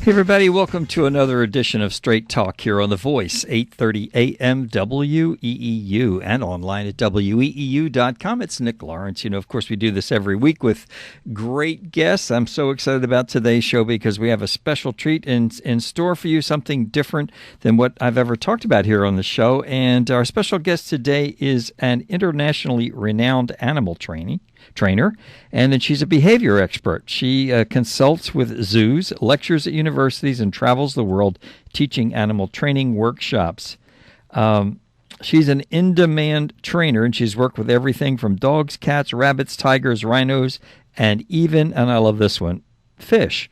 Hey everybody, welcome to another edition of Straight Talk here on The Voice, 8:30 a.m. WEEU and online at weeu.com. It's Nick Lawrence. You know, of course, we do this every week with great guests. I'm so excited about today's show because we have a special treat in store for you, something different than what I've ever talked about here on the show. And our special guest today is an internationally renowned animal trainer, and then she's a behavior expert. She consults with zoos, lectures at universities, and travels the world teaching animal training workshops. She's an in-demand trainer, and she's worked with everything from dogs, cats, rabbits, tigers, rhinos, and even, and I love this one, fish.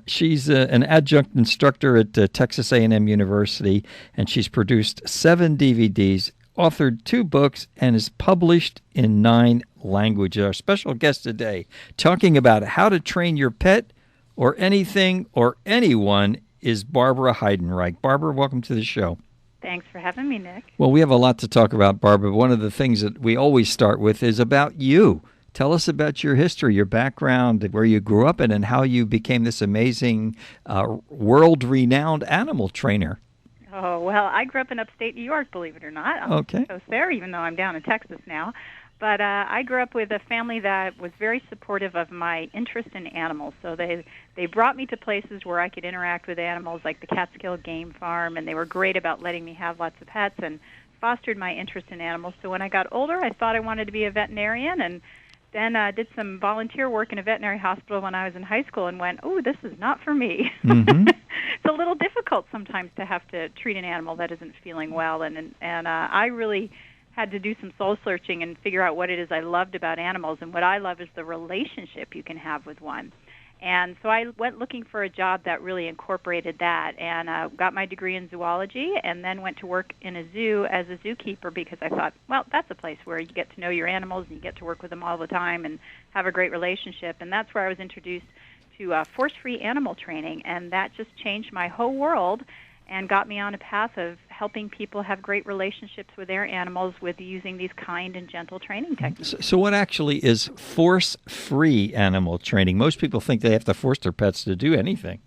She's an adjunct instructor at Texas A&M University, and she's produced 7 DVDs, authored 2 books, and is published in 9 languages. Our special guest today, talking about how to train your pet or anything or anyone, is Barbara Heidenreich. Barbara, welcome to the show. Thanks for having me, Nick. Well, we have a lot to talk about, Barbara. One of the things that we always start with is about you. Tell us about your history, your background, where you grew up in, and how you became this amazing, world-renowned animal trainer. Oh, well, I grew up in upstate New York, believe it or not. I'm Okay. close there, even though I'm down in Texas now. But I grew up with a family that was very supportive of my interest in animals. So they brought me to places where I could interact with animals, like the Catskill Game Farm, and they were great about letting me have lots of pets and fostered my interest in animals. So when I got older, I thought I wanted to be a veterinarian, and then did some volunteer work in a veterinary hospital when I was in high school and went, oh, this is not for me. Mm-hmm. It's a little difficult sometimes to have to treat an animal that isn't feeling well, and I really had to do some soul searching and figure out what it is I loved about animals, and what I love is the relationship you can have with one. And so I went looking for a job that really incorporated that, and got my degree in zoology, and then went to work in a zoo as a zookeeper because I thought, well, that's a place where you get to know your animals and you get to work with them all the time and have a great relationship. And that's where I was introduced to force-free animal training, and that just changed my whole world and got me on a path of helping people have great relationships with their animals with using these kind and gentle training techniques. So what actually is force-free animal training? Most people think they have to force their pets to do anything.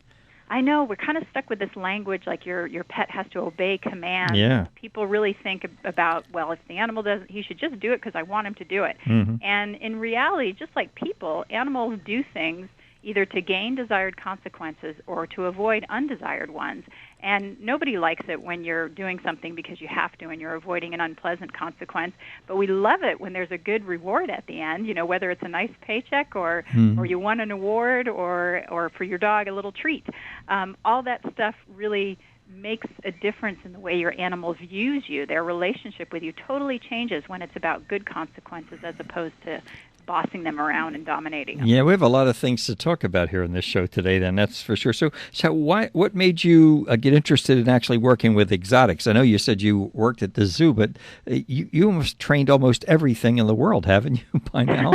I know, we're kind of stuck with this language like your pet has to obey commands. Yeah. People really think about, well, if the animal doesn't, he should just do it because I want him to do it. Mm-hmm. And in reality, just like people, animals do things either to gain desired consequences or to avoid undesired ones. And nobody likes it when you're doing something because you have to and you're avoiding an unpleasant consequence. But we love it when there's a good reward at the end, you know, whether it's a nice paycheck or you won an award or for your dog a little treat. All that stuff really makes a difference in the way your animals views you. Their relationship with you totally changes when it's about good consequences as opposed to bossing them around and dominating them. Yeah, we have a lot of things to talk about here in this show today, then, that's for sure. So what made you get interested in actually working with exotics? I know you said you worked at the zoo, but you almost trained almost everything in the world, haven't you, by now?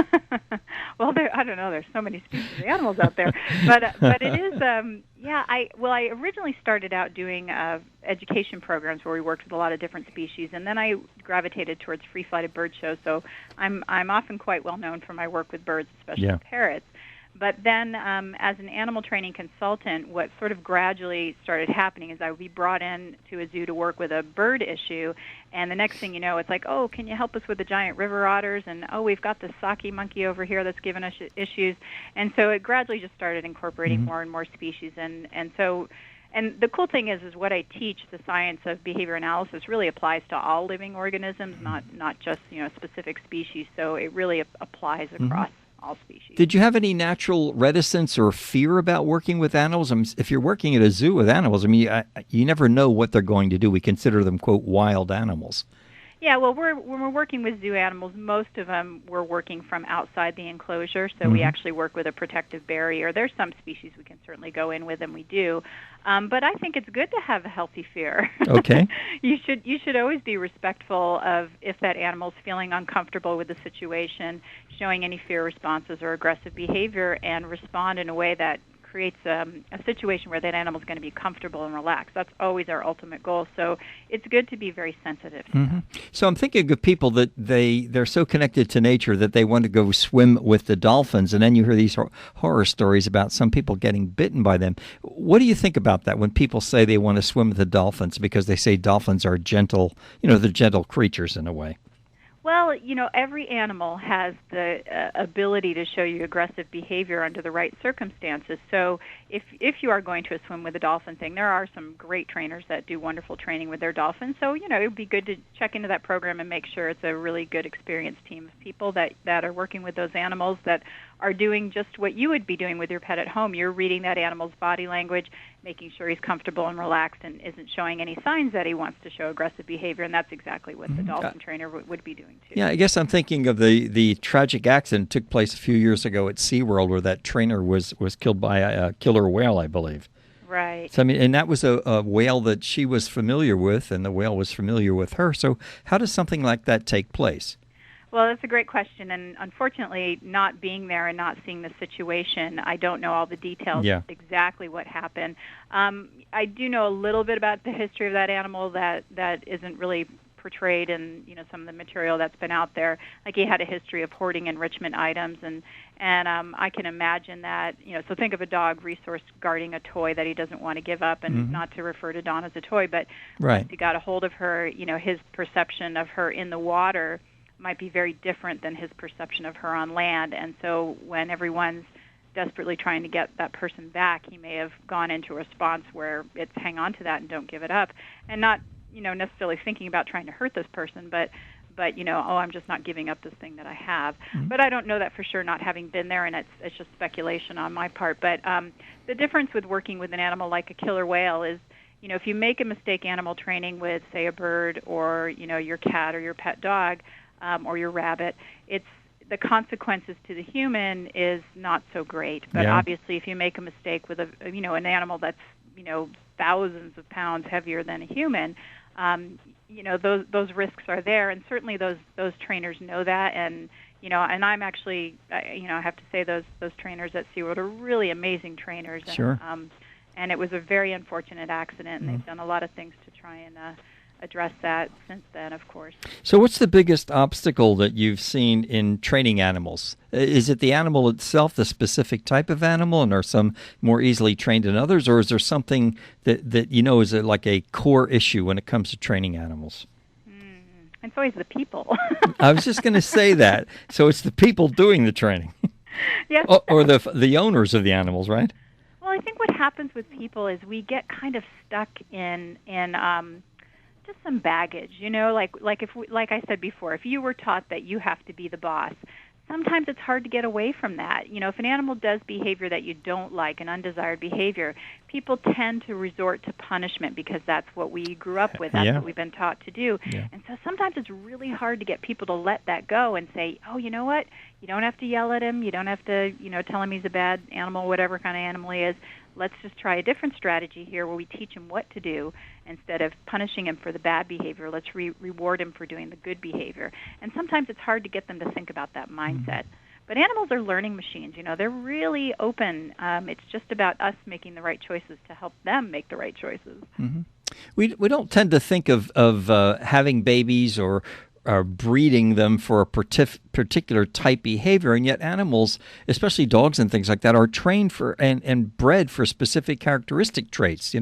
Well, I don't know. There's so many species of animals out there. But it is, I originally started out doing education programs where we worked with a lot of different species, and then I gravitated towards free-flighted bird shows. So I'm often quite well known for my work with birds, especially parrots. But then as an animal training consultant, what sort of gradually started happening is I would be brought in to a zoo to work with a bird issue, and the next thing you know, it's like, oh, can you help us with the giant river otters? And, oh, we've got the Saki monkey over here that's given us issues. And so it gradually just started incorporating more and more species. And the cool thing is what I teach, the science of behavior analysis, really applies to all living organisms, not just a specific species. So it really applies across all species. Did you have any natural reticence or fear about working with animals? I mean, if you're working at a zoo with animals, I mean, you never know what they're going to do. We consider them, quote, wild animals. Yeah, well, when we're working with zoo animals, most of them we're working from outside the enclosure, so we actually work with a protective barrier. There's some species we can certainly go in with, and we do. But I think it's good to have a healthy fear. Okay. You should always be respectful of if that animal's feeling uncomfortable with the situation, showing any fear responses or aggressive behavior, and respond in a way that creates a situation where that animal is going to be comfortable and relaxed. That's always our ultimate goal. So it's good to be very sensitive to that. So I'm thinking of people that they're so connected to nature that they want to go swim with the dolphins, and then you hear these horror stories about some people getting bitten by them. What do you think about that when people say they want to swim with the dolphins because they say dolphins are gentle, they're gentle creatures in a way? Well, every animal has the ability to show you aggressive behavior under the right circumstances. So if you are going to a swim with a dolphin thing, there are some great trainers that do wonderful training with their dolphins. So, it would be good to check into that program and make sure it's a really good experienced team of people that are working with those animals that are doing just what you would be doing with your pet at home. You're reading that animal's body language, making sure he's comfortable and relaxed and isn't showing any signs that he wants to show aggressive behavior, and that's exactly what the dolphin trainer would be doing too. Yeah, I guess I'm thinking of the tragic accident that took place a few years ago at SeaWorld where that trainer was killed by a killer whale, I believe. Right. So, and that was a whale that she was familiar with, and the whale was familiar with her. So how does something like that take place? Well, that's a great question, and unfortunately, not being there and not seeing the situation, I don't know all the details exactly what happened. I do know a little bit about the history of that animal that isn't really portrayed in some of the material that's been out there. Like, he had a history of hoarding enrichment items, and I can imagine that. So think of a dog resource guarding a toy that he doesn't want to give up, and not to refer to Dawn as a toy, but once he got a hold of her, his perception of her in the water might be very different than his perception of her on land. And so when everyone's desperately trying to get that person back, he may have gone into a response where it's hang on to that and don't give it up, and not necessarily thinking about trying to hurt this person, but I'm just not giving up this thing that I have. But I don't know that for sure, not having been there, and it's just speculation on my part. But the difference with working with an animal like a killer whale is, if you make a mistake animal training with, say, a bird or your cat or your pet dog, or your rabbit, it's the consequences to the human is not so great. But obviously, if you make a mistake with an animal that's thousands of pounds heavier than a human, those risks are there, and certainly those trainers know that. And and I'm actually I have to say those trainers at SeaWorld are really amazing trainers. Sure. And it was a very unfortunate accident, and they've done a lot of things to try and address that since then, of course. So what's the biggest obstacle that you've seen in training animals? Is it the animal itself, the specific type of animal, and are some more easily trained than others, or is there something that is like a core issue when it comes to training animals? It's always the people. I was just going to say that. So it's the people doing the training. Yes. Or the owners of the animals, right? Well, I think what happens with people is we get kind of stuck in just some baggage, like I said before, if you were taught that you have to be the boss, sometimes it's hard to get away from that. If an animal does behavior that you don't like, an undesired behavior, people tend to resort to punishment because that's what we grew up with. That's what we've been taught to do. Yeah. And so sometimes it's really hard to get people to let that go and say, oh, you know what? You don't have to yell at him. You don't have to, tell him he's a bad animal, whatever kind of animal he is. Let's just try a different strategy here where we teach him what to do instead of punishing him for the bad behavior. Let's reward him for doing the good behavior. And sometimes it's hard to get them to think about that mindset. But animals are learning machines. They're really open. It's just about us making the right choices to help them make the right choices. We don't tend to think of having babies or breeding them for a particular type behavior, and yet animals, especially dogs and things like that, are trained for and bred for specific characteristic traits.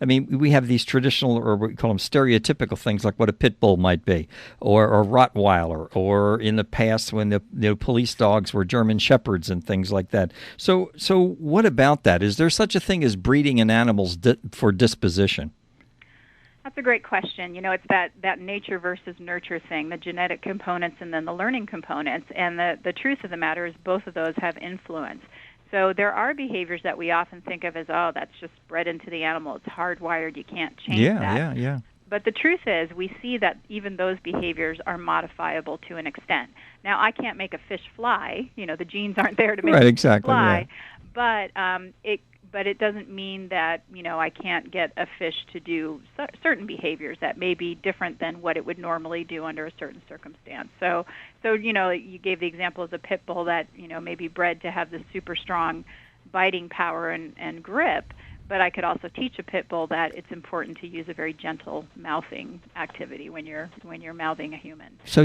We have these traditional, or we call them stereotypical things, like what a pit bull might be, or a Rottweiler, or in the past when the police dogs were German Shepherds and things like that. So what about that? Is there such a thing as breeding in animals for disposition? That's a great question. It's that nature versus nurture thing, the genetic components and then the learning components. And the truth of the matter is both of those have influence. So there are behaviors that we often think of as, that's just bred into the animal. It's hardwired. You can't change that. Yeah. But the truth is we see that even those behaviors are modifiable to an extent. Now, I can't make a fish fly. The genes aren't there to make a fish fly. Yeah. But it doesn't mean that, I can't get a fish to do certain behaviors that may be different than what it would normally do under a certain circumstance. So you gave the example of the pit bull that, may be bred to have this super strong biting power and grip, but I could also teach a pit bull that it's important to use a very gentle mouthing activity when you're mouthing a human. So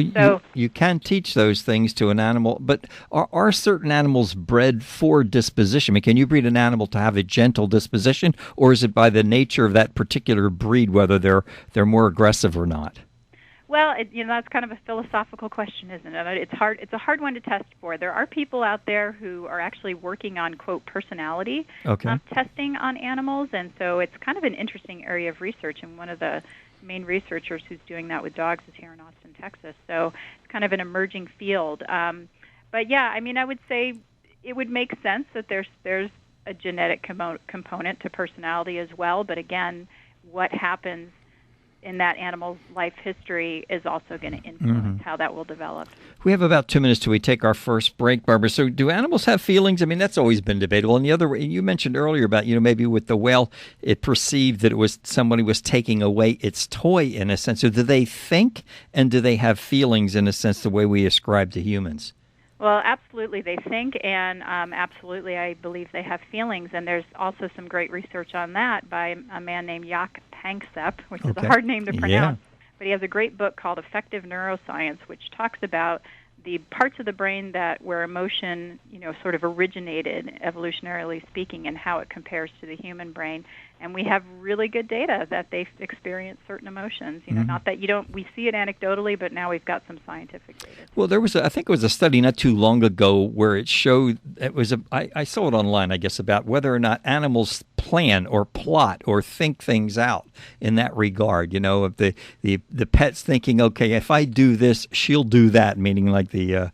you can teach those things to an animal, but are certain animals bred for disposition? I mean, can you breed an animal to have a gentle disposition, or is it by the nature of that particular breed whether they're more aggressive or not? Well, that's kind of a philosophical question, isn't it? It's hard. It's a hard one to test for. There are people out there who are actually working on, quote, personality testing on animals, and so it's kind of an interesting area of research, and one of the main researchers who's doing that with dogs is here in Austin, Texas. So it's kind of an emerging field. But yeah, I mean, I would say it would make sense that there's a genetic component to personality as well, but again, what happens in that animal's life history is also going to influence how that will develop. We have about 2 minutes till we take our first break, Barbara. So do animals have feelings? I mean, that's always been debatable. And the other, you mentioned earlier about, maybe with the whale, it perceived that it was somebody was taking away its toy in a sense. So do they think, and do they have feelings in a sense the way we ascribe to humans? Well, absolutely they think, and absolutely I believe they have feelings. And there's also some great research on that by a man named Jaak Panksepp, which is a hard name to pronounce. But he has a great book called Effective Neuroscience, which talks about the parts of the brain where emotion, sort of originated, evolutionarily speaking, and how it compares to the human brain. And we have really good data that they experience certain emotions. Not that we see it anecdotally, but now we've got some scientific data. Well, I think it was a study not too long ago where it showed, I saw it online, I guess, about whether or not animals plan or plot or think things out in that regard. If the pet's thinking, okay, if I do this, she'll do that, meaning like the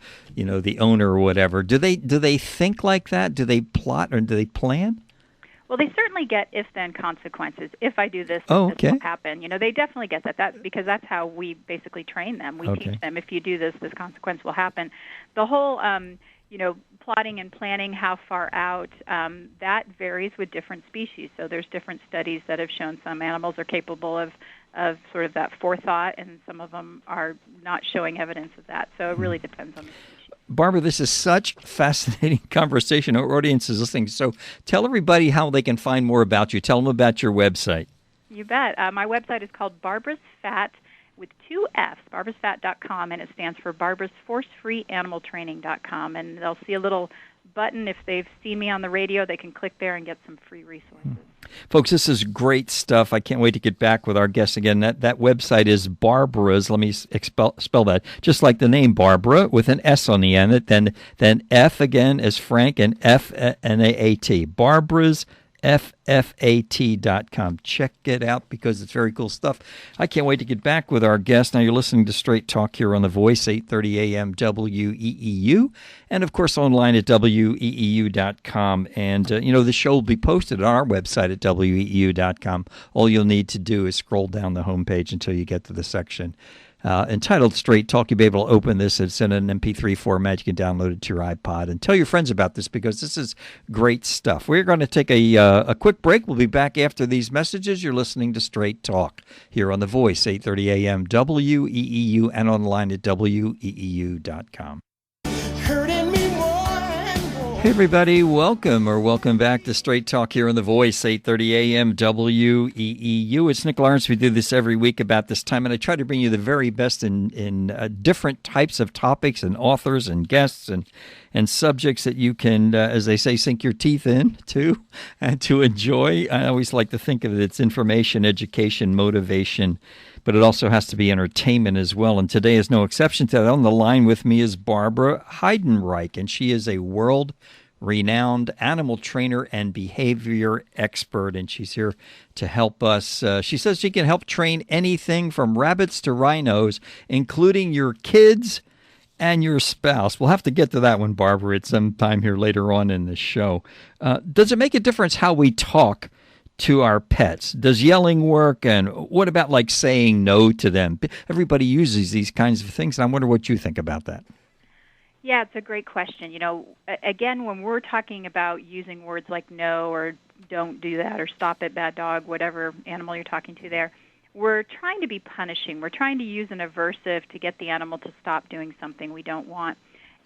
owner or whatever. Do they think like that? Do they plot or do they plan? Well, they certainly get if-then consequences. If I do this, this will happen. They definitely get that because that's how we basically train them. We teach them, if you do this, this consequence will happen. The whole, plotting and planning how far out, that varies with different species. So there's different studies that have shown some animals are capable of sort of that forethought, and some of them are not showing evidence of that. So it really depends on the species. Barbara, this is such fascinating conversation. Our audience is listening. So tell everybody how they can find more about you. Tell them about your website. You bet. My website is called Barbara's Fat with 2 F's, barbarasfat.com, and it stands for barbarasforcefreeanimaltraining.com. And they'll see a little button. If they've seen me on the radio, they can click there and get some free resources. Folks, this is great stuff. I can't wait to get back with our guests again. That website is Barbara's. Let me spell that. Just like the name Barbara with an S on the end. Then F again as Frank and F-N-A-A-T. Barbara's FFAT.com. Check it out because it's very cool stuff. I can't wait to get back with our guest. Now you're listening to Straight Talk here on The Voice, 8:30 a.m. WEEU, and of course online at WEEU.com. And, the show will be posted on our website at WEEU.com. All you'll need to do is scroll down the homepage until you get to the section entitled Straight Talk. You'll be able to open this. It's in an MP3 format. You can download it to your iPod and tell your friends about this because this is great stuff. We're going to take a quick break. We'll be back after these messages. You're listening to Straight Talk here on The Voice, 8:30 a.m. WEEU and online at WEEU.com. Hey everybody, welcome back to Straight Talk here on The Voice, 8:30 a.m. WEEU. It's Nick Lawrence. We do this every week about this time, and I try to bring you the very best in different types of topics and authors and guests and subjects that you can, as they say, sink your teeth in and to enjoy. I always like to think of it as information, education, motivation, but it also has to be entertainment as well. And today is no exception to that. On the line with me is Barbara Heidenreich, and she is a world-renowned animal trainer and behavior expert, and she's here to help us. She says she can help train anything from rabbits to rhinos, including your kids and your spouse. We'll have to get to that one, Barbara, at some time here later on in the show. Does it make a difference how we talk to our pets? Does yelling work? And what about like saying no to them? Everybody uses these kinds of things, and I wonder what you think about that. Yeah, it's a great question. Again, when we're talking about using words like no or don't do that or stop it, bad dog, whatever animal you're talking to there, we're trying to be punishing. We're trying to use an aversive to get the animal to stop doing something we don't want.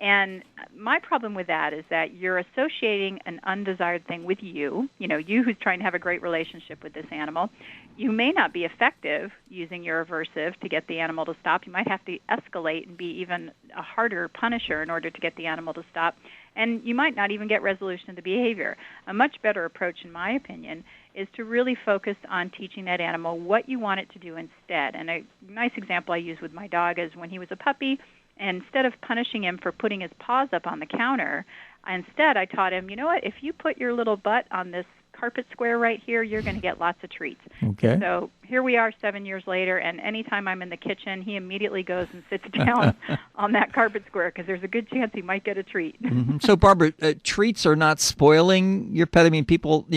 And my problem with that is that you're associating an undesired thing with you who's trying to have a great relationship with this animal. You may not be effective using your aversive to get the animal to stop. You might have to escalate and be even a harder punisher in order to get the animal to stop. And you might not even get resolution of the behavior. A much better approach, in my opinion, is to really focus on teaching that animal what you want it to do instead. And a nice example I use with my dog is when he was a puppy, and instead of punishing him for putting his paws up on the counter, instead I taught him, you know what, if you put your little butt on this carpet square right here, you're going to get lots of treats. Okay. So here we are 7 years later, and anytime I'm in the kitchen, he immediately goes and sits down on that carpet square because there's a good chance he might get a treat. Mm-hmm. So, Barbara, treats are not spoiling your pet. I mean, people,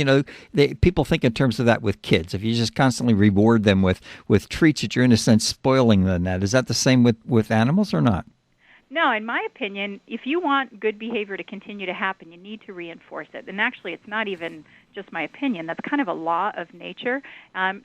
people think in terms of that with kids. If you just constantly reward them with treats, that you're in a sense spoiling them. That is that the same with animals or not? No, in my opinion, if you want good behavior to continue to happen, you need to reinforce it. And actually, it's not even just my opinion. That's kind of a law of nature.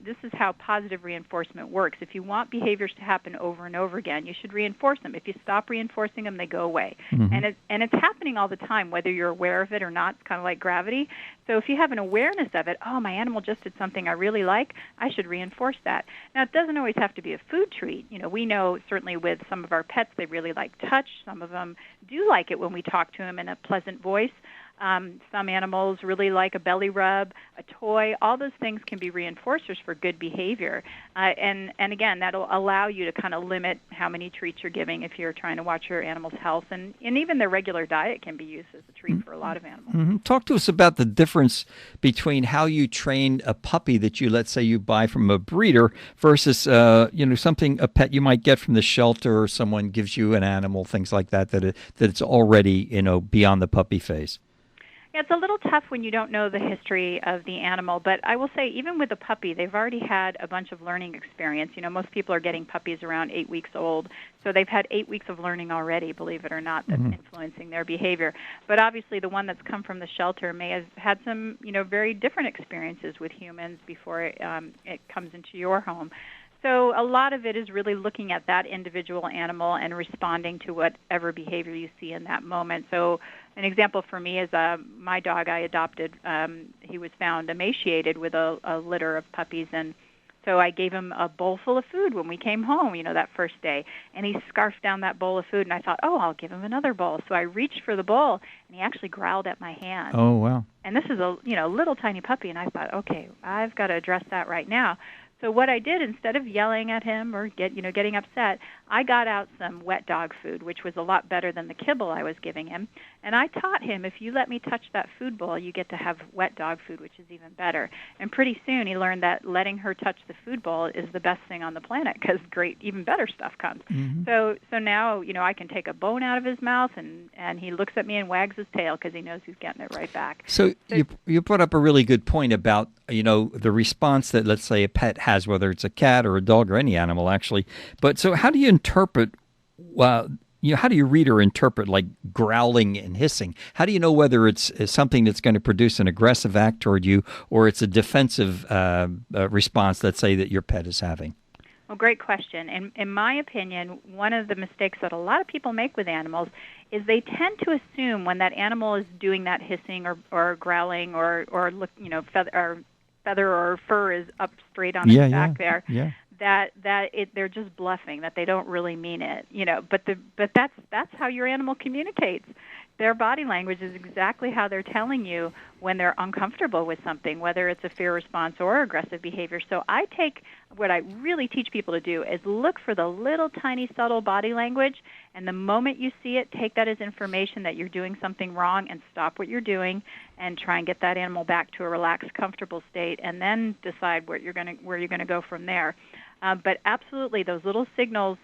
This is how positive reinforcement works. If you want behaviors to happen over and over again, you should reinforce them. If you stop reinforcing them, they go away. Mm-hmm. And it's happening all the time, whether you're aware of it or not. It's kind of like gravity. So if you have an awareness of it, oh, my animal just did something I really like, I should reinforce that. Now, it doesn't always have to be a food treat. We know certainly with some of our pets, they really like touch. Some of them do like it when we talk to them in a pleasant voice. Some animals really like a belly rub, a toy. All those things can be reinforcers for good behavior. And again, that'll allow you to kind of limit how many treats you're giving if you're trying to watch your animal's health. And even their regular diet can be used as a treat for a lot of animals. Mm-hmm. Talk to us about the difference between how you train a puppy that let's say you buy from a breeder versus, something, a pet you might get from the shelter, or someone gives you an animal, things like that it's already, beyond the puppy phase. It's a little tough when you don't know the history of the animal, but I will say even with a puppy, they've already had a bunch of learning experience. Most people are getting puppies around 8 weeks old, so they've had 8 weeks of learning already, believe it or not, that's influencing their behavior. But obviously the one that's come from the shelter may have had some, very different experiences with humans before it comes into your home. So a lot of it is really looking at that individual animal and responding to whatever behavior you see in that moment. So an example for me is my dog I adopted. He was found emaciated with a litter of puppies, and so I gave him a bowl full of food when we came home, that first day. And he scarfed down that bowl of food, and I thought, I'll give him another bowl. So I reached for the bowl, and he actually growled at my hand. Oh, wow. And this is a little tiny puppy, and I thought, okay, I've got to address that right now. So what I did, instead of yelling at him or getting upset, I got out some wet dog food, which was a lot better than the kibble I was giving him. And I taught him, if you let me touch that food bowl, you get to have wet dog food, which is even better. And pretty soon he learned that letting her touch the food bowl is the best thing on the planet because great, even better stuff comes. Mm-hmm. So now, I can take a bone out of his mouth and he looks at me and wags his tail because he knows he's getting it right back. So you brought up a really good point about, the response that, let's say, a pet has, whether it's a cat or a dog or any animal, actually. But so how do you interpret, how do you read or interpret, like, growling and hissing? How do you know whether it's something that's going to produce an aggressive act toward you or it's a defensive response, let's say, that your pet is having? Well, great question. And in my opinion, one of the mistakes that a lot of people make with animals is they tend to assume when that animal is doing that hissing or growling or look, feather or fur is up straight on its back there. Yeah. That they're just bluffing, that they don't really mean it, But that's how your animal communicates. Their body language is exactly how they're telling you when they're uncomfortable with something, whether it's a fear response or aggressive behavior. So what I really teach people to do is look for the little tiny subtle body language, and the moment you see it, take that as information that you're doing something wrong and stop what you're doing and try and get that animal back to a relaxed, comfortable state, and then decide where you're going to go from there. But absolutely, those little signals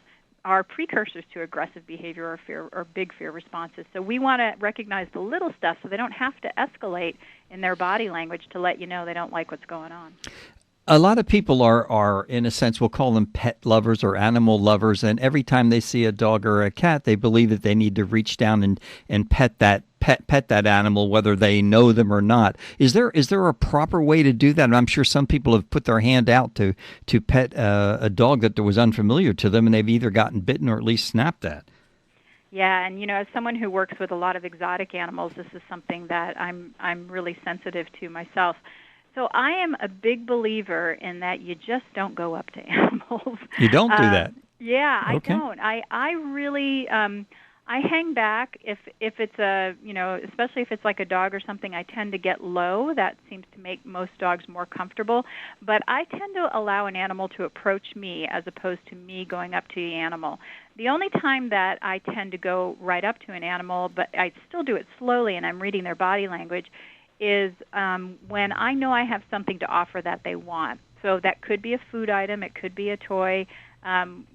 are precursors to aggressive behavior or fear or big fear responses. So we want to recognize the little stuff so they don't have to escalate in their body language to let you know they don't like what's going on. A lot of people are, in a sense, we'll call them pet lovers or animal lovers, and every time they see a dog or a cat, they believe that they need to reach down and pet that animal, whether they know them or not. Is there a proper way to do that? And I'm sure some people have put their hand out to pet a dog that was unfamiliar to them, and they've either gotten bitten or at least snapped at. Yeah, and as someone who works with a lot of exotic animals, this is something that I'm really sensitive to myself. So I am a big believer in that you just don't go up to animals. You don't do that? Yeah, Okay. I don't. I really I hang back if it's especially if it's like a dog or something. I tend to get low. That seems to make most dogs more comfortable. But I tend to allow an animal to approach me as opposed to me going up to the animal. The only time that I tend to go right up to an animal, but I still do it slowly and I'm reading their body language, is when I know I have something to offer that they want. So that could be a food item, it could be a toy.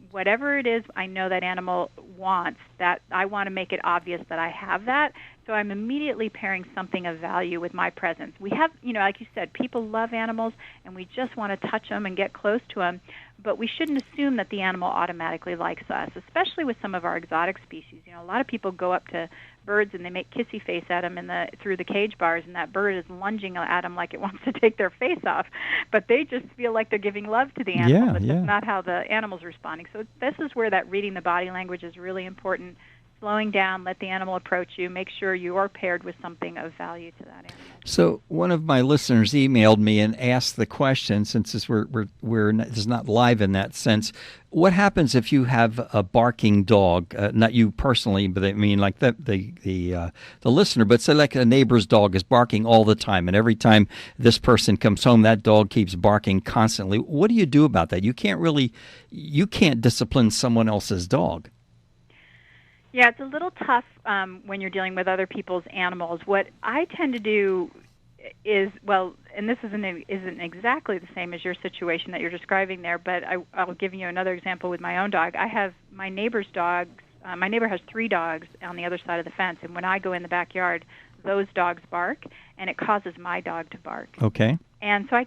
Whatever it is I know that animal wants, that I want to make it obvious that I have that. So I'm immediately pairing something of value with my presence. We have, like you said, people love animals, and we just want to touch them and get close to them. But we shouldn't assume that the animal automatically likes us, especially with some of our exotic species. A lot of people go up to birds and they make kissy face at them through the cage bars, and that bird is lunging at them like it wants to take their face off. But they just feel like they're giving love to the animal, but that's not how the animal's responding. So this is where that reading the body language is really important. Slowing down, let the animal approach you, make sure you are paired with something of value to that animal. So one of my listeners emailed me and asked the question, since this this is not live in that sense, what happens if you have a barking dog, not you personally, but I mean like the listener, but say like a neighbor's dog is barking all the time, and every time this person comes home, that dog keeps barking constantly. What do you do about that? You can't discipline someone else's dog. Yeah, it's a little tough when you're dealing with other people's animals. What I tend to do is, and this isn't exactly the same as your situation that you're describing there, but I'll give you another example with my own dog. I have my neighbor's dogs. My neighbor has 3 dogs on the other side of the fence, and when I go in the backyard, those dogs bark, and it causes my dog to bark. Okay. And so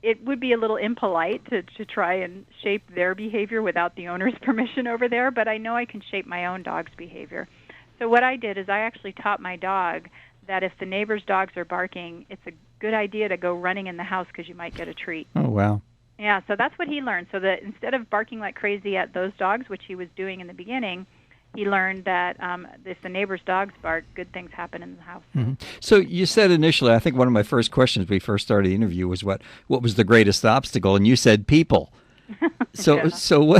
it would be a little impolite to try and shape their behavior without the owner's permission over there, but I know I can shape my own dog's behavior. So what I did is I actually taught my dog that if the neighbor's dogs are barking, it's a good idea to go running in the house because you might get a treat. Oh, wow. Yeah, so that's what he learned. So that instead of barking like crazy at those dogs, which he was doing in the beginning, he learned that if the neighbor's dogs bark, good things happen in the house. Mm-hmm. So you said initially, I think one of my first questions when we first started the interview was what was the greatest obstacle, and you said people. So Yeah. So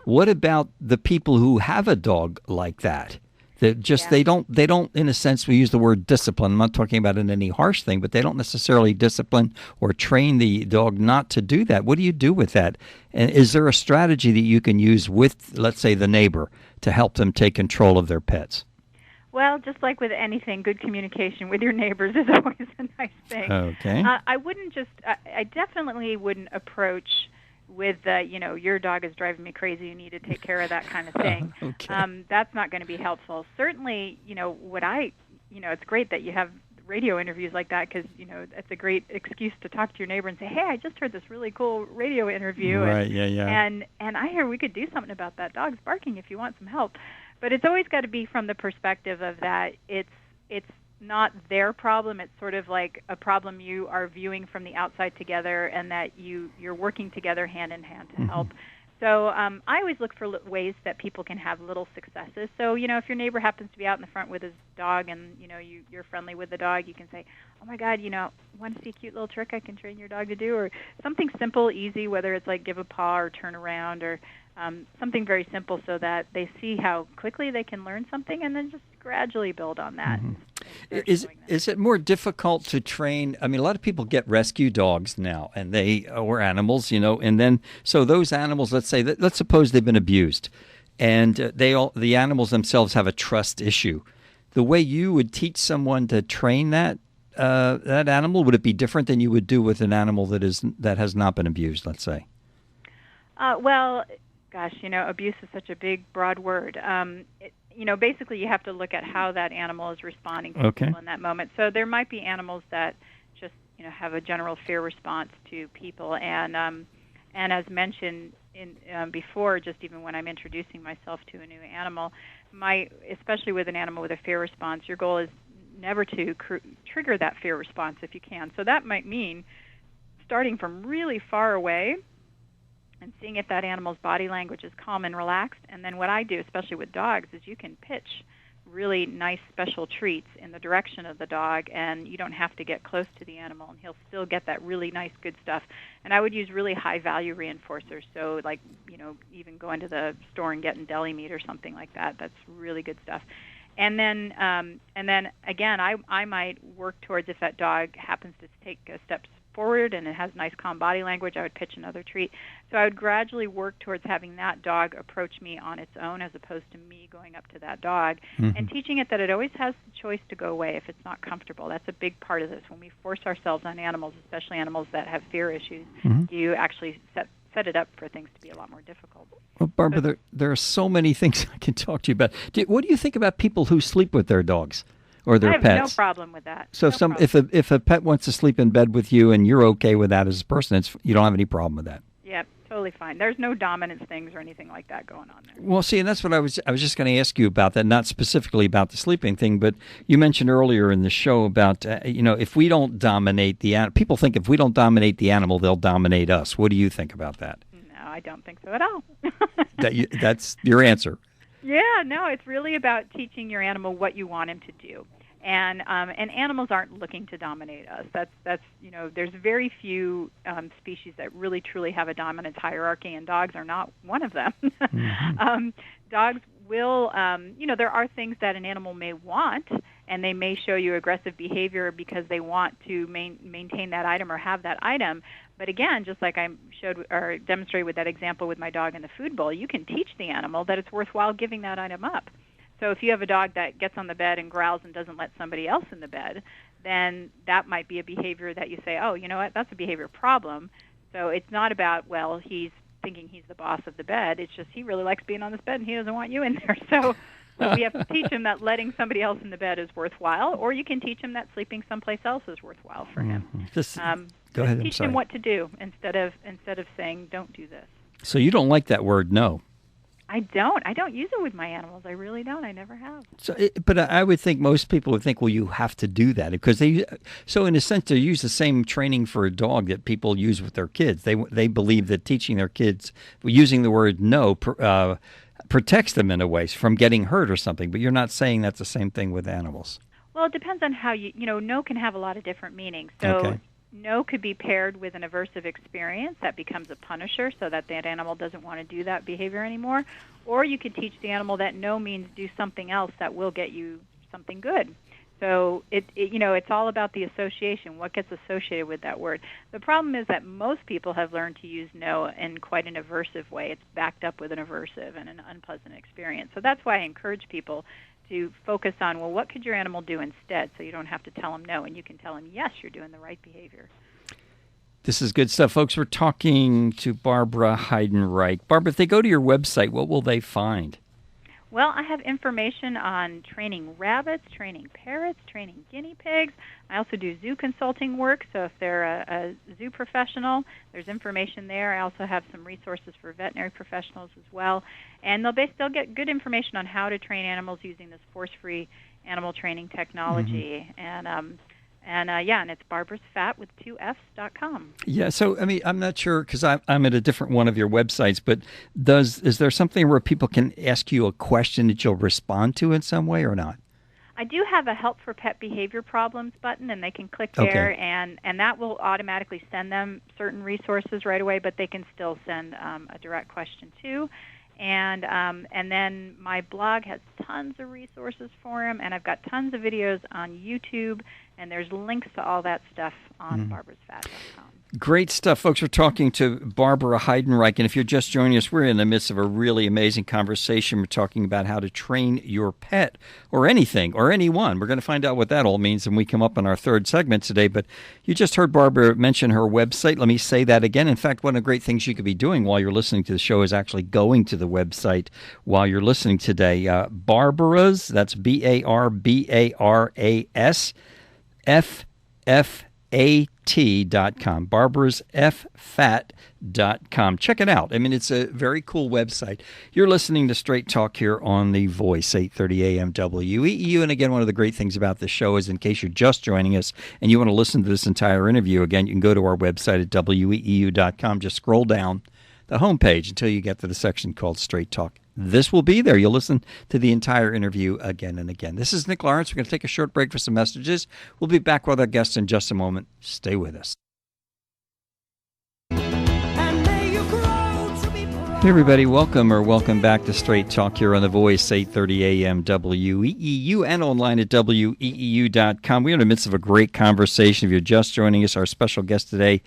what about the people who have a dog like that? That just they don't in a sense, we use the word discipline. I'm not talking about it in any harsh thing, but they don't necessarily discipline or train the dog not to do that. What do you do with that? And is there a strategy that you can use with, let's say, the neighbor to help them take control of their pets? Well, just like with anything, good communication with your neighbors is always a nice thing. Okay. I definitely wouldn't approach with your dog is driving me crazy, you need to take care of that kind of thing. Okay. That's not going to be helpful. Certainly, it's great that you have radio interviews like that because, it's a great excuse to talk to your neighbor and say, hey, I just heard this really cool radio interview. Right, yeah. And I hear we could do something about that dog's barking if you want some help. But it's always got to be from the perspective of that it's not their problem. It's sort of like a problem you are viewing from the outside together, and that you're working together hand in hand to help. So I always look for ways that people can have little successes. So, if your neighbor happens to be out in the front with his dog and, you're friendly with the dog, you can say, oh, my God, want to see a cute little trick I can train your dog to do? Or something simple, easy, whether it's like give a paw or turn around or something very simple so that they see how quickly they can learn something and then just gradually build on that. Is it more difficult to train? I mean, a lot of people get rescue dogs now, and or animals, and then so those animals, let's suppose they've been abused, and the animals themselves have a trust issue. The way you would teach someone to train that animal, would it be different than you would do with an animal that has not been abused? Let's say. Well, gosh, abuse is such a big, broad word. Basically you have to look at how that animal is responding to people in that moment. So there might be animals that just, have a general fear response to people. And as mentioned before, just even when I'm introducing myself to a new animal, especially with an animal with a fear response, your goal is never to trigger that fear response if you can. So that might mean starting from really far away and seeing if that animal's body language is calm and relaxed. And then what I do, especially with dogs, is you can pitch really nice special treats in the direction of the dog, and you don't have to get close to the animal, and he'll still get that really nice good stuff. And I would use really high value reinforcers, so like, even going to the store and getting deli meat or something like that. That's really good stuff. And then again, I might work towards, if that dog happens to take steps forward and it has nice calm body language, I would pitch another treat. So I would gradually work towards having that dog approach me on its own, as opposed to me going up to that dog, and teaching it that it always has the choice to go away if it's not comfortable. That's a big part of this. When we force ourselves on animals, especially animals that have fear issues, you actually set it up for things to be a lot more difficult. Well, Barbara, there are so many things I can talk to you about. What do you think about people who sleep with their dogs or their pets? I have no problem with that. So if a pet wants to sleep in bed with you and you're okay with that as a person, you don't have any problem with that? Yeah, totally fine. There's no dominance things or anything like that going on there. Well, see, and that's what I was just going to ask you about that, not specifically about the sleeping thing, but you mentioned earlier in the show about, if we don't dominate the animal, people think if we don't dominate the animal, they'll dominate us. What do you think about that? No, I don't think so at all. That's your answer. Yeah, no, it's really about teaching your animal what you want him to do. And animals aren't looking to dominate us. That's there's very few species that really truly have a dominance hierarchy, and dogs are not one of them. Dogs will, there are things that an animal may want, and they may show you aggressive behavior because they want to maintain that item or have that item. But again, just like I showed or demonstrated with that example with my dog in the food bowl, you can teach the animal that it's worthwhile giving that item up. So if you have a dog that gets on the bed and growls and doesn't let somebody else in the bed, then that might be a behavior that you say, oh, you know what, that's a behavior problem. So it's not about, well, he's thinking he's the boss of the bed. It's just he really likes being on this bed and he doesn't want you in there. So we have to teach him that letting somebody else in the bed is worthwhile, or you can teach him that sleeping someplace else is worthwhile for him. Go ahead. Teach him what to do instead of saying, don't do this. So you don't like that word, no? I don't use it with my animals. I really don't. I never have. But I would think most people would think, well, you have to do that because so in a sense, they use the same training for a dog that people use with their kids. They believe that teaching their kids, using the word no, protects them in a way from getting hurt or something. But you're not saying that's the same thing with animals. Well, it depends on how no can have a lot of different meanings. So. Okay. No could be paired with an aversive experience that becomes a punisher so that animal doesn't want to do that behavior anymore. Or you could teach the animal that no means do something else that will get you something good. So it's all about the association, what gets associated with that word. The problem is that most people have learned to use no in quite an aversive way. It's backed up with an aversive and an unpleasant experience. So that's why I encourage people to focus on, well, what could your animal do instead, so you don't have to tell them no, and you can tell them, yes, you're doing the right behavior. This is good stuff, folks. We're talking to Barbara Heidenreich. Barbara, if they go to your website, what will they find? Well, I have information on training rabbits, training parrots, training guinea pigs. I also do zoo consulting work, so if they're a zoo professional, there's information there. I also have some resources for veterinary professionals as well. And they'll get good information on how to train animals using this force-free animal training technology. And it's barbarasfat with 2Fs.com. Yeah, so, I mean, I'm not sure, because I'm at a different one of your websites, but is there something where people can ask you a question that you'll respond to in some way or not? I do have a Help for Pet Behavior Problems button, and they can click there, and that will automatically send them certain resources right away, but they can still send a direct question too. And then my blog has tons of resources for them, and I've got tons of videos on YouTube, and there's links to all that stuff on barbarasfat.com. Great stuff, folks. We're talking to Barbara Heidenreich, and if you're just joining us, we're in the midst of a really amazing conversation. We're talking about how to train your pet, or anything, or anyone. We're going to find out what that all means when we come up on our third segment today, but you just heard Barbara mention her website. Let me say that again. In fact, one of the great things you could be doing while you're listening to the show is actually going to the website while you're listening today. Barbara's, that's BARBARAS, FFAT.com, barbarasfat.com. Check it out. I mean, it's a very cool website. You're listening to Straight Talk here on The Voice, 830 AM WEEU. And again, one of the great things about this show is, in case you're just joining us and you want to listen to this entire interview, again, you can go to our website at WEEU.com. Just scroll down. the homepage until you get to the section called Straight Talk. This will be there. You'll listen to the entire interview again and again. This is Nick Lawrence. We're going to take a short break for some messages. We'll be back with our guests in just a moment. Stay with us. Hey everybody, welcome back to Straight Talk here on The Voice, 8:30 a.m. WEEU and online at WEEU.com. We're in the midst of a great conversation. If you're just joining us, our special guest today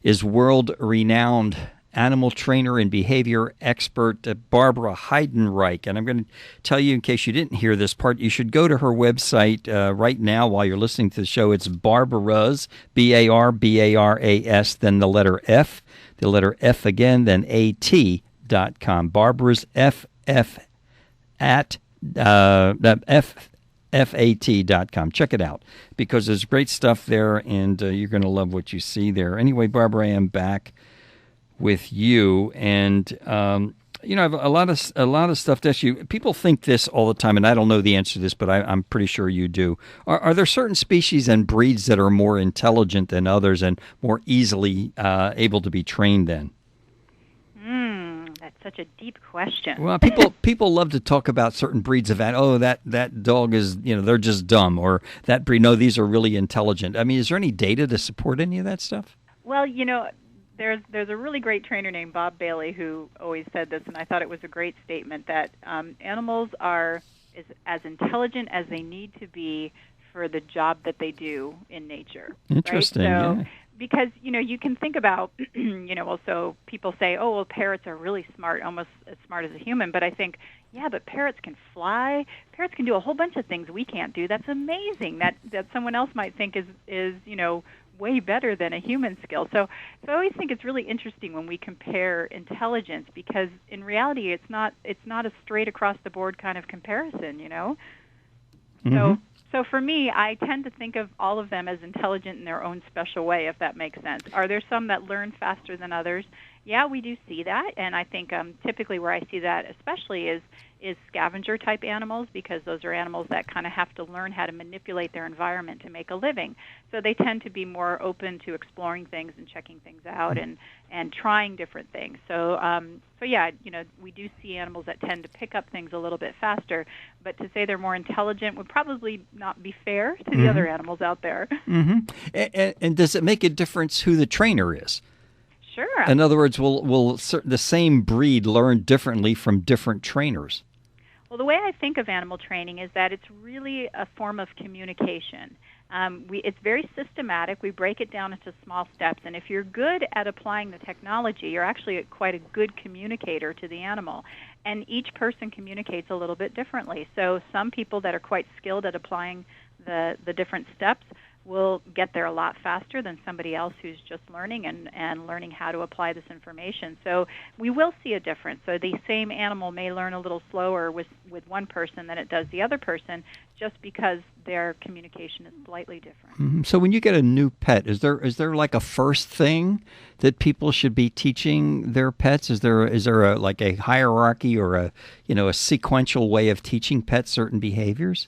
is world-renowned animal trainer and behavior expert Barbara Heidenreich. And I'm going to tell you, in case you didn't hear this part, you should go to her website right now while you're listening to the show. It's Barbara's, Barbaras, then the letter F again, then AT.com. Barbara's FF at FFAT.com. Check it out because there's great stuff there, and you're going to love what you see there. Anyway, Barbara, I am back with you, and you know, I have a lot of stuff to ask you. People think this all the time, and I don't know the answer to this, but I'm pretty sure you do. Are there certain species and breeds that are more intelligent than others and more easily able to be trained than? That's such a deep question. Well, people love to talk about certain breeds of that dog is, you know, they're just dumb, or that breed, no, these are really intelligent. I mean, is there any data to support any of that stuff? Well, you know, there's a really great trainer named Bob Bailey who always said this, and I thought it was a great statement, that animals are as intelligent as they need to be for the job that they do in nature. Interesting. Right? So, yeah. Because, you know, you can think about, you know, well, so people say, oh, well, parrots are really smart, almost as smart as a human. But I think, yeah, but parrots can fly. Parrots can do a whole bunch of things we can't do. That's amazing. That someone else might think is you know, way better than a human skill. So I always think it's really interesting when we compare intelligence, because in reality it's not a straight across the board kind of comparison, you know. Mm-hmm. So for me, I tend to think of all of them as intelligent in their own special way, if that makes sense. Are there some that learn faster than others? Yeah, we do see that, and I think typically where I see that especially is scavenger-type animals, because those are animals that kind of have to learn how to manipulate their environment to make a living. So they tend to be more open to exploring things and checking things out and trying different things. So yeah, you know, we do see animals that tend to pick up things a little bit faster, but to say they're more intelligent would probably not be fair to the other animals out there. Mm-hmm. And does it make a difference who the trainer is? Sure. In other words, will the same breed learn differently from different trainers? Well, the way I think of animal training is that it's really a form of communication. It's very systematic. We break it down into small steps, and if you're good at applying the technology, you're actually quite a good communicator to the animal. And each person communicates a little bit differently. So some people that are quite skilled at applying the different steps will get there a lot faster than somebody else who's just learning and learning how to apply this information. So we will see a difference. So the same animal may learn a little slower with one person than it does the other person, just because their communication is slightly different. Mm-hmm. So when you get a new pet, is there like a first thing that people should be teaching their pets? Is there like a hierarchy or a sequential way of teaching pets certain behaviors?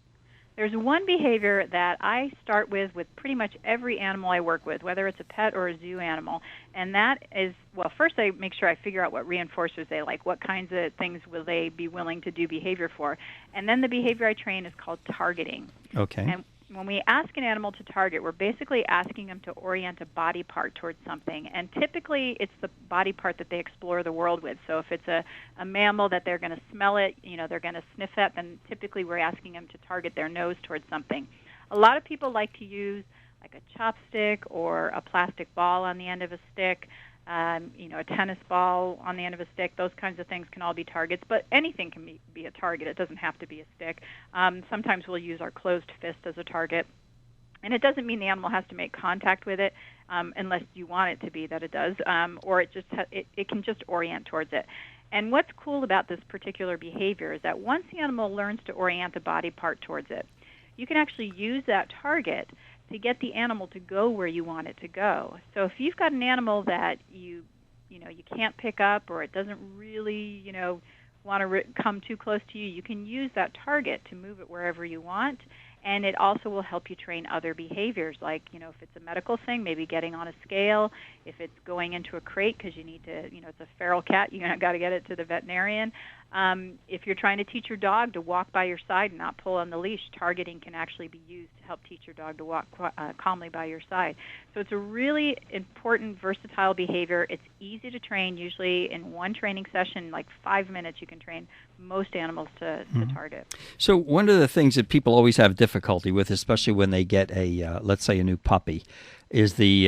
There's one behavior that I start with pretty much every animal I work with, whether it's a pet or a zoo animal, and that is, well, first I make sure I figure out what reinforcers they like, what kinds of things will they be willing to do behavior for, and then the behavior I train is called targeting. Okay. And when we ask an animal to target, we're basically asking them to orient a body part towards something. And typically, it's the body part that they explore the world with. So if it's a mammal that they're going to smell it, you know, they're going to sniff it, then typically we're asking them to target their nose towards something. A lot of people like to use like a chopstick or a plastic ball on the end of a stick. A tennis ball on the end of a stick, those kinds of things can all be targets, but anything can be a target. It doesn't have to be a stick. Sometimes we'll use our closed fist as a target, and it doesn't mean the animal has to make contact with it unless you want it to be that it does, or it can just orient towards it. And what's cool about this particular behavior is that once the animal learns to orient the body part towards it, you can actually use that target to get the animal to go where you want it to go. So if you've got an animal that you can't pick up, or it doesn't really want to come too close to you, you can use that target to move it wherever you want. And it also will help you train other behaviors, like, if it's a medical thing, maybe getting on a scale. If it's going into a crate because you need to, it's a feral cat, you got to get it to the veterinarian. If you're trying to teach your dog to walk by your side and not pull on the leash, targeting can actually be used to help teach your dog to walk calmly by your side. So it's a really important, versatile behavior. It's easy to train. Usually in one training session, like 5 minutes, you can train most animals to target. So one of the things that people always have difficulty with, especially when they get let's say a new puppy, is the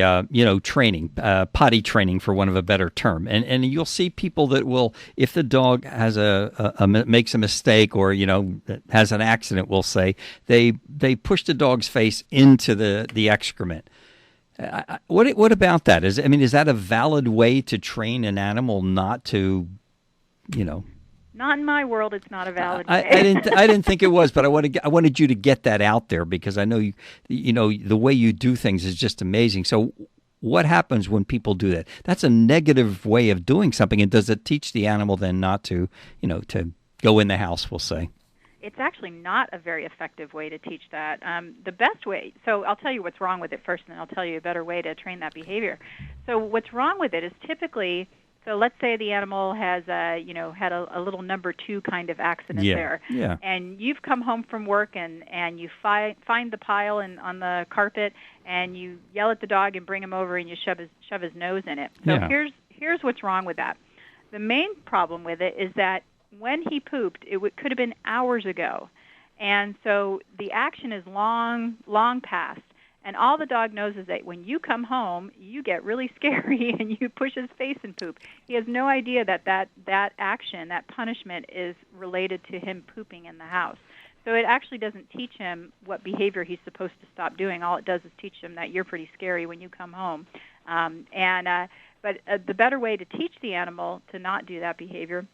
training, potty training, for one of a better term. And you'll see people that will, if the dog has makes a mistake or has an accident, we'll say they push the dog's face into the excrement. What about that? Is that a valid way to train an animal not to, Not in my world. It's not a valid way. I didn't think it was, but I wanted you to get that out there, because I know the way you do things is just amazing. So what happens when people do that? That's a negative way of doing something, and does it teach the animal then not to to go in the house, we'll say? It's actually not a very effective way to teach that. The best way, so I'll tell you what's wrong with it first, and then I'll tell you a better way to train that behavior. So what's wrong with it is typically, so let's say the animal has had a little number 2 kind of accident there. Yeah. And you've come home from work and you find the pile on the carpet, and you yell at the dog and bring him over, and you shove his nose in it. So here's what's wrong with that. The main problem with it is that when he pooped, it could have been hours ago. And so the action is long past. And all the dog knows is that when you come home, you get really scary and you push his face and poop. He has no idea that action, that punishment, is related to him pooping in the house. So it actually doesn't teach him what behavior he's supposed to stop doing. All it does is teach him that you're pretty scary when you come home. But the better way to teach the animal to not do that behavior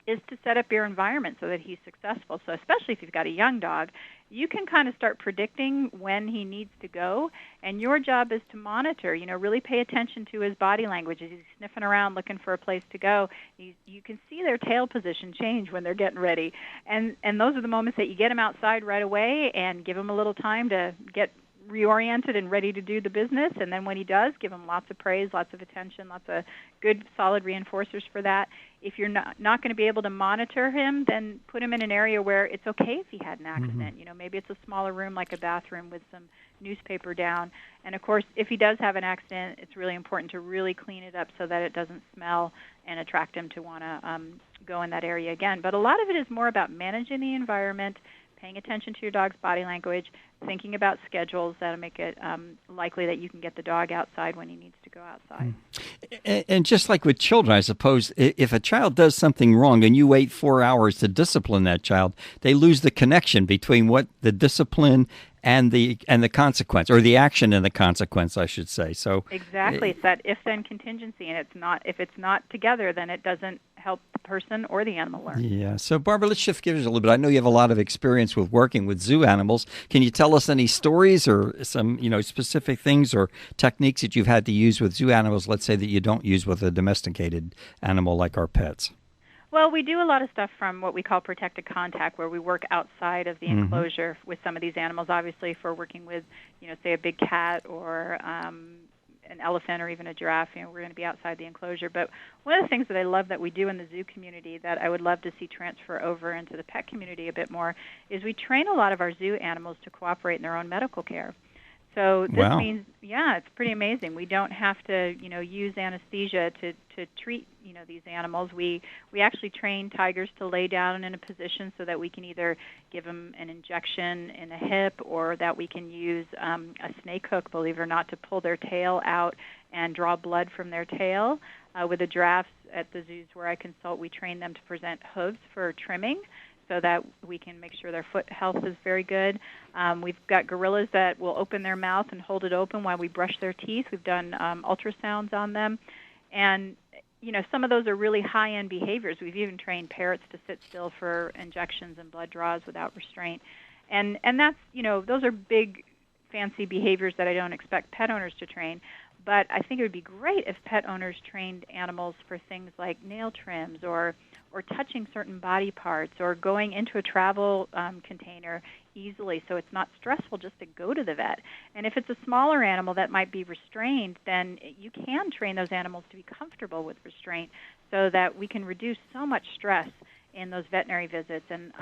is to set up your environment so that he's successful. So especially if you've got a young dog, you can kind of start predicting when he needs to go, and your job is to monitor, really pay attention to his body language. As he's sniffing around looking for a place to go, you can see their tail position change when they're getting ready. And those are the moments that you get him outside right away and give him a little time to get reoriented and ready to do the business. And then when he does, give him lots of praise, lots of attention, lots of good, solid reinforcers for that. If you're not going to be able to monitor him, then put him in an area where it's okay if he had an accident. Maybe it's a smaller room like a bathroom with some newspaper down. And, of course, if he does have an accident, it's really important to really clean it up so that it doesn't smell and attract him to want to go in that area again. But a lot of it is more about managing the environment, paying attention to your dog's body language, thinking about schedules that'll make it likely that you can get the dog outside when he needs to go outside. And just like with children, I suppose, if a child does something wrong and you wait 4 hours to discipline that child, they lose the connection between what the discipline and the consequence, or the action and the consequence, I should say. So exactly, it's that if-then contingency, and if it's not together, then it doesn't help the person or the animal learn. Yeah. So Barbara, let's shift gears a little bit. I know you have a lot of experience with working with zoo animals. Can you tell us any stories or some specific things or techniques that you've had to use with zoo animals, let's say, that you don't use with a domesticated animal like our pets? Well, we do a lot of stuff from what we call protected contact, where we work outside of the enclosure with some of these animals. Obviously, if we're working with, say, a big cat or an elephant or even a giraffe, we're going to be outside the enclosure. But one of the things that I love that we do in the zoo community that I would love to see transfer over into the pet community a bit more is we train a lot of our zoo animals to cooperate in their own medical care. So this means, it's pretty amazing. We don't have to, use anesthesia to treat, these animals. We actually train tigers to lay down in a position so that we can either give them an injection in the hip, or that we can use a snake hook, believe it or not, to pull their tail out and draw blood from their tail. With the giraffes at the zoos where I consult, we train them to present hooves for trimming, so that we can make sure their foot health is very good. We've got gorillas that will open their mouth and hold it open while we brush their teeth. We've done ultrasounds on them. And, some of those are really high-end behaviors. We've even trained parrots to sit still for injections and blood draws without restraint. And that's, those are big, fancy behaviors that I don't expect pet owners to train. But I think it would be great if pet owners trained animals for things like nail trims or touching certain body parts or going into a travel container easily so it's not stressful just to go to the vet. And if it's a smaller animal that might be restrained, then you can train those animals to be comfortable with restraint so that we can reduce so much stress in those veterinary visits. And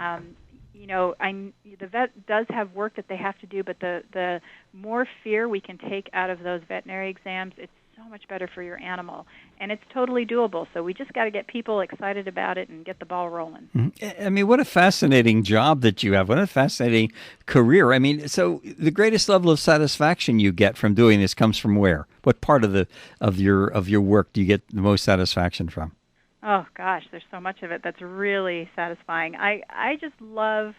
the vet does have work that they have to do, but the more fear we can take out of those veterinary exams, it's so much better for your animal. And it's totally doable. So we just got to get people excited about it and get the ball rolling. I mean, what a fascinating job that you have. What a fascinating career. I mean, so the greatest level of satisfaction you get from doing this comes from where? What part of your work do you get the most satisfaction from? Oh, gosh, there's so much of it that's really satisfying. I just love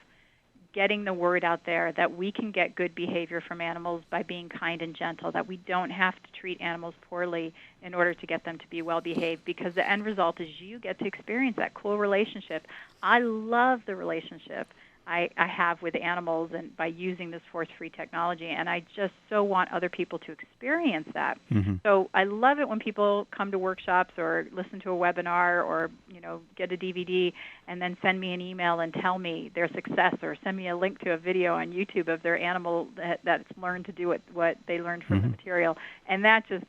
getting the word out there that we can get good behavior from animals by being kind and gentle, that we don't have to treat animals poorly in order to get them to be well-behaved, because the end result is you get to experience that cool relationship. I love the relationship I have with animals and by using this force-free technology, and I just so want other people to experience that. Mm-hmm. So I love it when people come to workshops or listen to a webinar or get a DVD and then send me an email and tell me their success or send me a link to a video on YouTube of their animal that's learned to do what they learned from the material. And that just,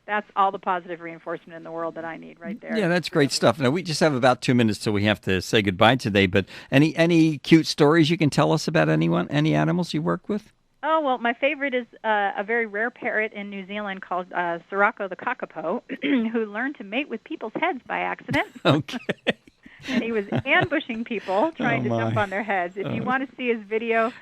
that's all the positive reinforcement in the world that I need right there. Yeah, that's great stuff. Now, we just have about 2 minutes till we have to say goodbye today, but any cute stories you can tell us about any animals you work with? Oh, well, my favorite is a very rare parrot in New Zealand called Sirocco the kakapo, who learned to mate with people's heads by accident. Okay. And he was ambushing people, trying to jump on their heads. If you want to see his video,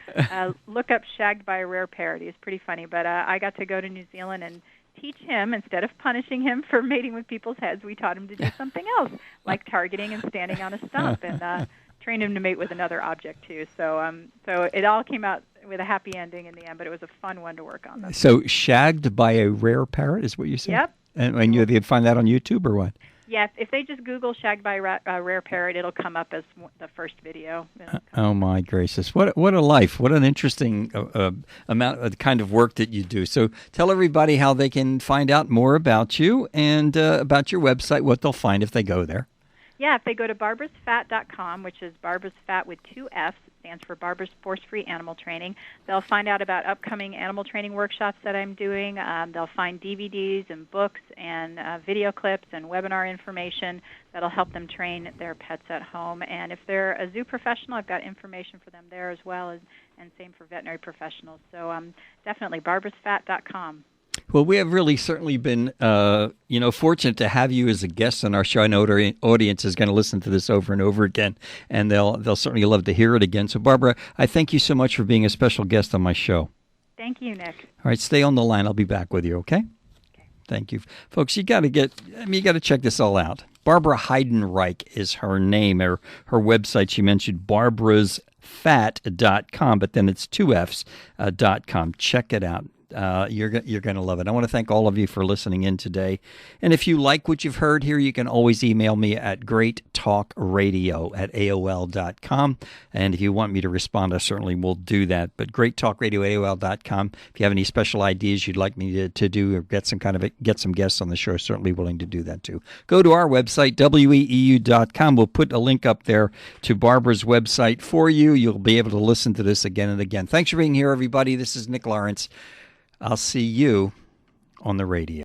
look up Shagged by a Rare Parrot. He's pretty funny. But I got to go to New Zealand and teach him, instead of punishing him for mating with people's heads, we taught him to do something else, like targeting and standing on a stump, and trained him to mate with another object, too. So it all came out with a happy ending in the end, but it was a fun one to work on. So Shagged by a Rare Parrot is what you said? Yep. And you'd find that on YouTube or what? Yeah, if they just Google Shagged by a Rare Parrot, it'll come up as the first video. Oh, my gracious. What a life. What an interesting amount of the kind of work that you do. So tell everybody how they can find out more about you and about your website, what they'll find if they go there. Yeah, if they go to barbarasfat.com, which is Barbara's Fat with 2 F's, stands for Barbara's Force-Free Animal Training, they'll find out about upcoming animal training workshops that I'm doing. They'll find DVDs and books and video clips and webinar information that'll help them train their pets at home. And if they're a zoo professional, I've got information for them there as well, and same for veterinary professionals. So definitely barbarasfat.com. Well, we have really certainly been, fortunate to have you as a guest on our show. I know our audience is going to listen to this over and over again, and they'll certainly love to hear it again. So, Barbara, I thank you so much for being a special guest on my show. Thank you, Nick. All right, stay on the line. I'll be back with you, okay? Thank you. Folks, you got to check this all out. Barbara Heidenreich is her name. Her website, she mentioned barbarasfat.com, but then it's 2 F's.com. Check it out. You're going to love it. I want to thank all of you for listening in today. And if you like what you've heard here, you can always email me at greattalkradio@aol.com. And if you want me to respond, I certainly will do that. But greattalkradio@aol.com. If you have any special ideas you'd like me to do or get some guests on the show, certainly willing to do that too. Go to our website, WEEU.com. We'll put a link up there to Barbara's website for you. You'll be able to listen to this again and again. Thanks for being here, everybody. This is Nick Lawrence. I'll see you on the radio.